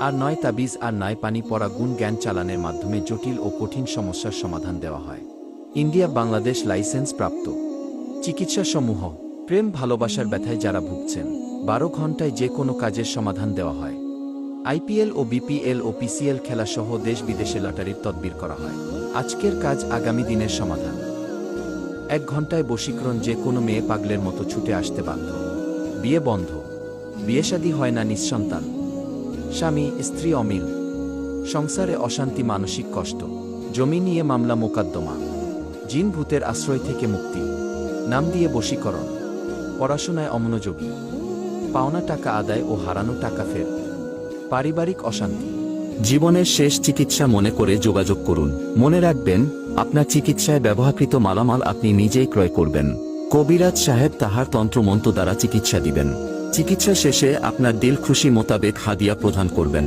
আর নয় তাবিজ, আর নয় পানি পড়া, গুণ জ্ঞান চালানের মাধ্যমে জটিল ও কঠিন সমস্যার সমাধান দেওয়া হয়। ইন্ডিয়া বাংলাদেশ লাইসেন্স প্রাপ্ত। চিকিৎসা সমূহ: প্রেম ভালোবাসার ব্যথায় যারা ভুগছেন, 12 ঘন্টায় যে কোনো কাজের সমাধান দেওয়া হয়। আইপিএল ও বিপিএল ও পিসিএল খেলাসহ দেশ বিদেশে লটারির তদবির করা হয়। আজকের কাজ আগামী দিনের সমাধান। 1 ঘন্টায় বশীকরণ, যে কোনো মেয়ে পাগলের মতো ছুটে আসতে বাধ্য। বিয়ে বন্ধ, বিয়েশাদী হয় না, নিঃসন্তান, স্বামী স্ত্রী অমিল, সংসারে অশান্তি, মানসিক কষ্ট, জমি নিয়ে মামলা মোকদ্দমা, জিন ভূতের আশ্রয় থেকে মুক্তি, নাম দিয়ে বশীকরণ, পড়াশোনায় অমনোযোগী, পাওনা টাকা আদায় ও হারানো টাকা ফের, পারিবারিক অশান্তি। জীবনের শেষ চিকিৎসা মনে করে যোগাযোগ করুন। মনে রাখবেন, আপনার চিকিৎসায় ব্যবহৃত মালামাল আপনি নিজেই ক্রয় করবেন। কবিরাজ সাহেব তাহার তন্ত্রমন্ত্র দ্বারা চিকিৎসা দিবেন। চিকিৎসা শেষে আপনার দিল খুশি মোতাবেক হাদিয়া প্রদান করবেন।